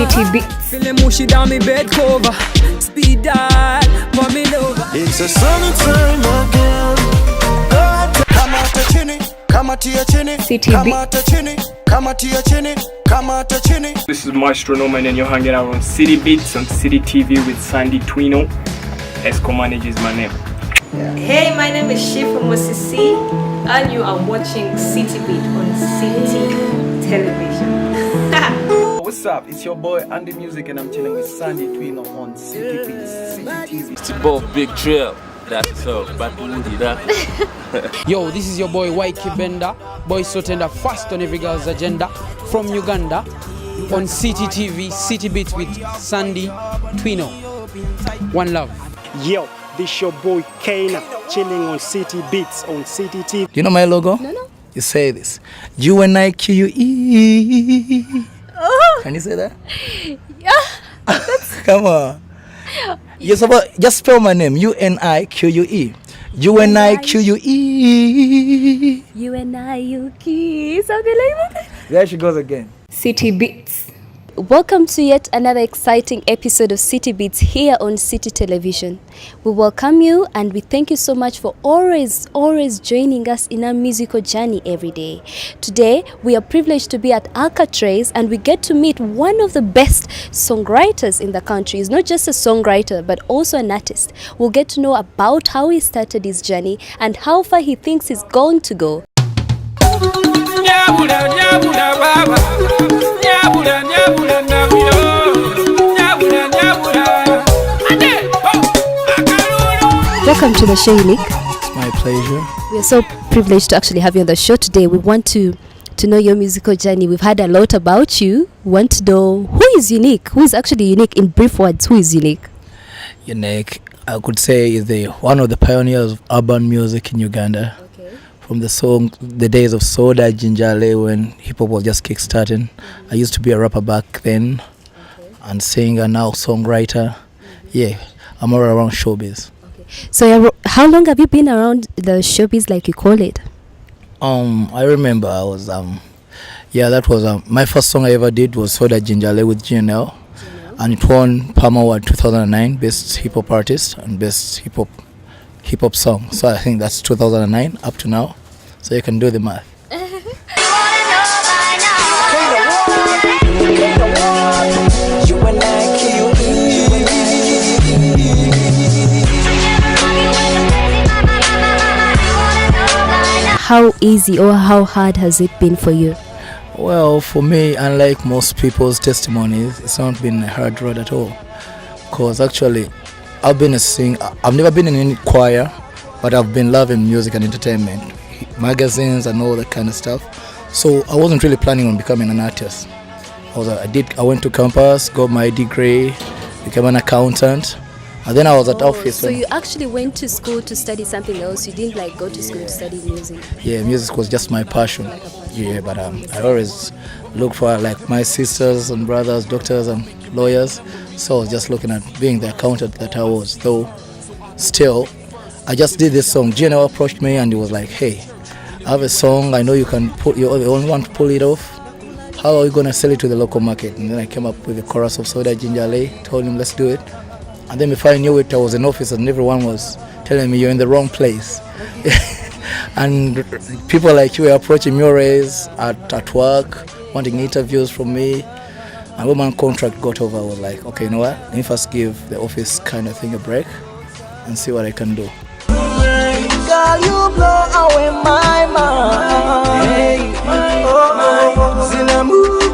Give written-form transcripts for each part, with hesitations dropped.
City Beats. Feeling mushy down me bed cover. Speed dial, mommy over. It's a summertime again. Come out to chinny, come out to your chinny. City Come Beats. out to chinny, come out to your chinny, come out to chinny. This is Maestro Norman and you're hanging out on City Beats on City TV with Sandy Twino. Esco Manage is my name. Hey, my name is Shifa Mosisi and you are watching City Beat on City Television. What's up? It's your boy Andy Music and I'm chilling with Sandy Twino on City Beats, City TV. It's your boy Big Trail. That's all. But that. Yo, this is your boy YK Bender, boy so tender, fast on every girl's agenda, from Uganda, on City TV, City Beats with Sandy Twino. One love. Yo, this your boy Kaina, chilling on City Beats on City TV. You know my logo? No. You say this. UNIQUE. Oh. Can you say that? Yeah. Come on. You're supposed just spell my name. UNIQUE. UNIQUE. UNIQUE. Something like that. There she goes again. City Beats. Welcome to yet another exciting episode of City Beats here on City Television. We welcome you and we thank you so much for always joining us in our musical journey every day. Today, we are privileged to be at Alcatraz and we get to meet one of the best songwriters in the country. He's not just a songwriter, but also an artist. We'll get to know about how he started his journey and how far he thinks he's going to go. Welcome to the show, Unique. It's my pleasure. We are so privileged to actually have you on the show today. We want to know your musical journey. We've heard a lot about you. We want to know who is Unique? Who is actually Unique? In brief words, who is Unique? Unique, I could say, is one of the pioneers of urban music in Uganda. Okay. From the days of Soda, Jinjale, when hip-hop was just kick-starting. I used to be a rapper back then, and singer, now songwriter. Yeah, I'm all around showbiz. So how long have you been around the showbiz, like you call it? I remember I was that was my first song I ever did was Soda Jinjale with GNL, and it won Palm Award 2009 best hip hop artist and best hip hop song. So I think that's 2009 up to now. So you can do the math. How easy or how hard has it been for you? Well, for me, unlike most people's testimonies, it's not been a hard road at all. Because actually, I've been a singer. I've never been in any choir, but I've been loving music and entertainment, magazines and all that kind of stuff. So I wasn't really planning on becoming an artist. I went to campus, got my degree, became an accountant. And then I was at office. So you actually went to school to study something else? You didn't go to school to study music? Yeah, music was just my passion. Yeah, but I always look for my sisters and brothers, doctors and lawyers. So I was just looking at being the accountant that I was. Though still, I just did this song. Gino approached me and he was like, hey, I have a song. I know you're the only one to pull it off. How are you going to sell it to the local market? And then I came up with the chorus of Soda Jinjale, told him, let's do it. And then before I knew it, I was in office and everyone was telling me you're in the wrong place. And people like you were approaching me always at work, wanting interviews from me. And when my contract got over, I was like, okay, you know what? Let me first give the office kind of thing a break and see what I can do. Girl, you blow away my mind.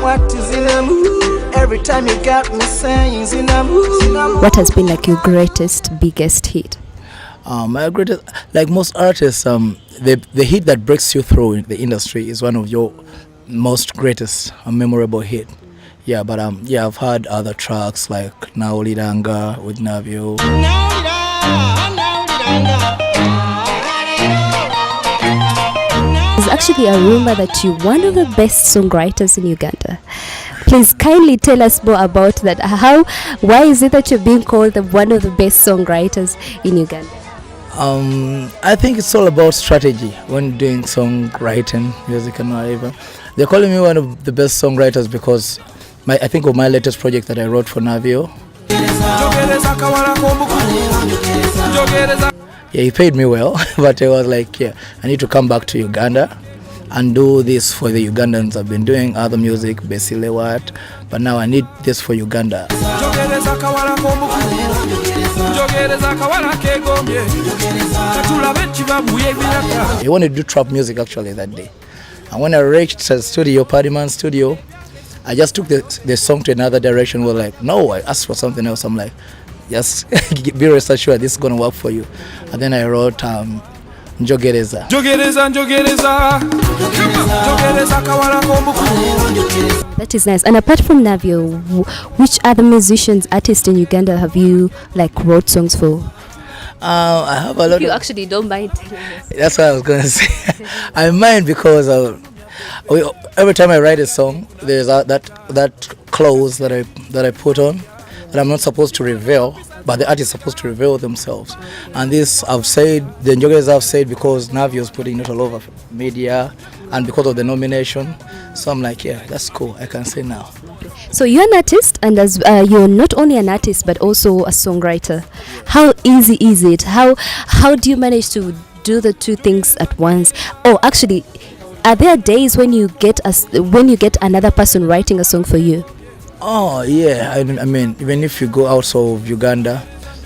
What is in a mood? Every time you got me saying Zinamu. What has been your greatest, biggest hit? My greatest, like most artists, the hit that breaks you through in the industry is one of your most greatest memorable hit. Yeah, but I've had other tracks like Naulidanga with Navio. There's actually a rumor that you're one of the best songwriters in Uganda. Please kindly tell us more about that. Why is it that you're being called one of the best songwriters in Uganda? I think it's all about strategy when doing songwriting, music and whatever. They're calling me one of the best songwriters because I think of my latest project that I wrote for Navio. Yeah, he paid me well, but I was like, yeah, I need to come back to Uganda and do this for the Ugandans. I've been doing other music, Besile what, but now I need this for Uganda. He wanted to do trap music actually that day. And when I reached the studio, Paddyman studio, I just took the song to another direction. We're like, no, I asked for something else. I'm like, just be rest assured this is going to work for you. And then I wrote Njogereza. That is nice. And apart from Navio, which other musicians, artists in Uganda have you like wrote songs for? I have a lot. You actually don't mind. That's what I was going to say. I mind because every time I write a song, there's that clause that I put on that I'm not supposed to reveal, but the artist is supposed to reveal themselves. And this I've said, the Njogers have said, because Navio is putting it all over media and because of the nomination. So I'm like, yeah, that's cool. I can say now. So you're an artist, and as you're not only an artist but also a songwriter. How easy is it? How do you manage to do the two things at once? Oh, actually, are there days when you get another person writing a song for you? Oh yeah, I mean, even if you go out of Uganda,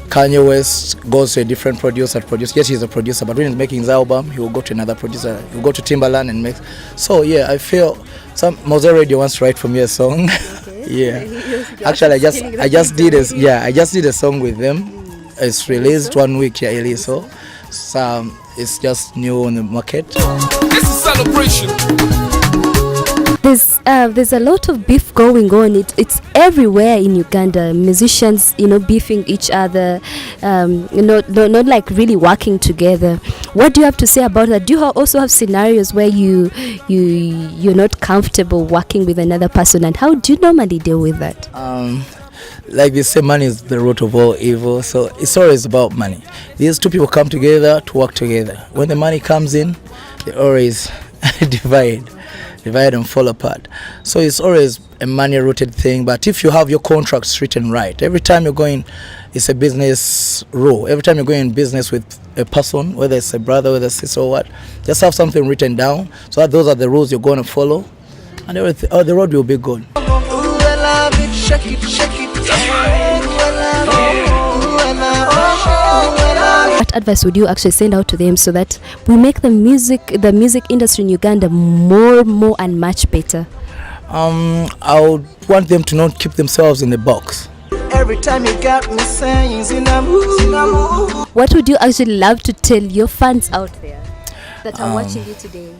Kanye West goes to a different producer. Yes, he's a producer, but when he's making his album, he will go to another producer. He will go to Timbaland and make. So yeah, I feel Mose Radio wants to write for me a song. Yeah, actually, I just did a song with them. It's released 1 week here, so it's just new on the market. This is celebration. There's a lot of beef going on. It's everywhere in Uganda. Musicians, beefing each other, not like really working together. What do you have to say about that? Do you also have scenarios where you're not comfortable working with another person, and how do you normally deal with that? Like they say, money is the root of all evil. So it's always about money. These two people come together to work together. When the money comes in, they always divide and fall apart. So it's always a money-rooted thing. But if you have your contracts written right, every time you're going, it's a business rule. Every time you're going in business with a person, whether it's a brother, whether it's a sister or what, just have something written down so that those are the rules you're going to follow, and the road will be good. What advice would you actually send out to them so that we make the music industry in Uganda more and much better? I would want them to not keep themselves in the box. Every time you got me saying What would you actually love to tell your fans out there that are watching you today?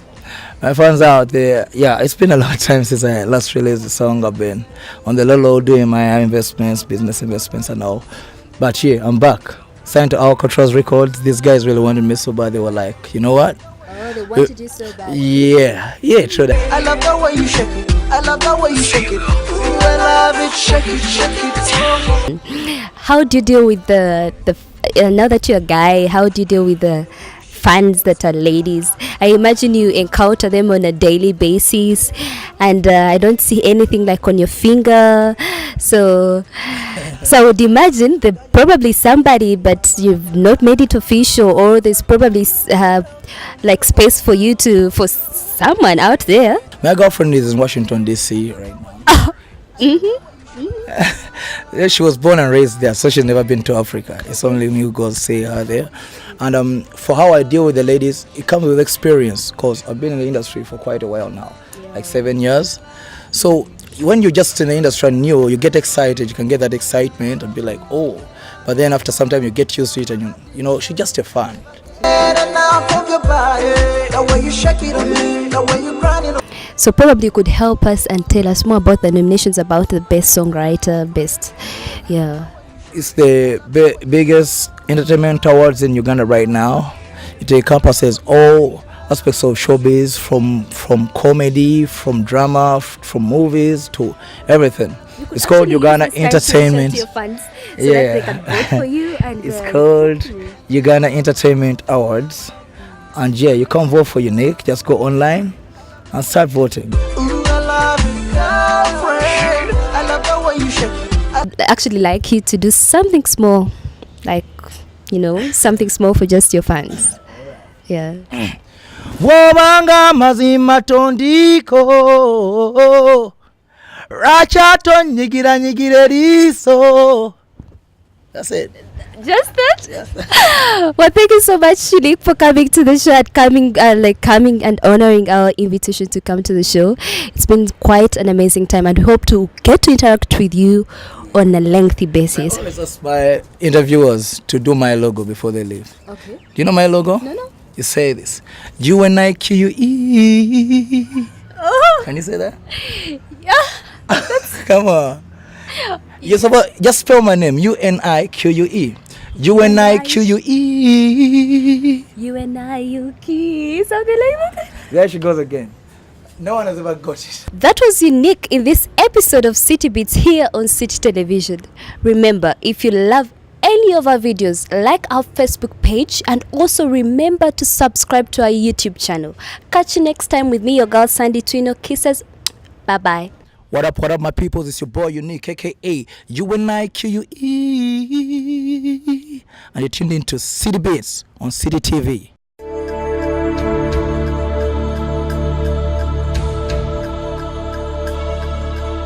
My fans out there, yeah, it's been a long time since I last released the song. I've been on the low doing my investments, business investments and all. But yeah, I'm back. Signed to Alcatraz Records. These guys really wanted me so bad. They were like, you know what? Oh, they wanted you so bad. Yeah, true that. I love the way you shake it. I love the way you shake it. Ooh, I love it, shake it. How do you deal with the now that you're a guy, how do you deal with the fans that are ladies? I imagine you encounter them on a daily basis, and I don't see anything like on your finger. So I would imagine there's probably somebody, but you've not made it official, or there's probably like space for someone out there. My girlfriend is in Washington DC right now. She was born and raised there, so she's never been to Africa. It's only me who goes see her there. And for how I deal with the ladies, it comes with experience, because I've been in the industry for quite a while now, like 7 years. So when you're just in the industry and new, you get excited, you can get that excitement and be like, oh. But then after some time you get used to it, and you know, she's just a fan. So probably you could help us and tell us more about the nominations, about the best songwriter, best, yeah. It's the biggest entertainment awards in Uganda right now. It encompasses all aspects of showbiz, from comedy, from drama, from movies to everything. It's called Uganda Entertainment. They can vote for you, and it's called Uganda Entertainment Awards. And yeah, you can't vote for Unique. Just go online and start voting. Ooh, I love it, girlfriend. I I'd actually like you to do something small, like, something small for just your fans. Yeah. Wobanga mazima tondiko Rachato nyigira riso. That's it. Just that? Yes. Well, thank you so much, Shilik, for coming to the show and coming and honoring our invitation to come to the show. It's been quite an amazing time, and we hope to get to interact with you on a lengthy basis. I always ask my interviewers to do my logo before they leave. Okay. Do you know my logo? No. You say this. UNIQUE. Oh. Can you say that? Yeah. Come on. You're supposed just spell my name. UNIQUE. UNIQUE. UNIQUE. Something like that. There she goes again. No one has ever got it. That was unique in this episode of City Beats here on City Television. Remember, if you love any of our videos, like our Facebook page, and also remember to subscribe to our YouTube channel. Catch you next time with me, your girl Sandy Twino. Kisses. Bye-bye. What up, my peoples? It's your boy Unique, aka UNIQUE, and you're tuned into City Beats on City TV.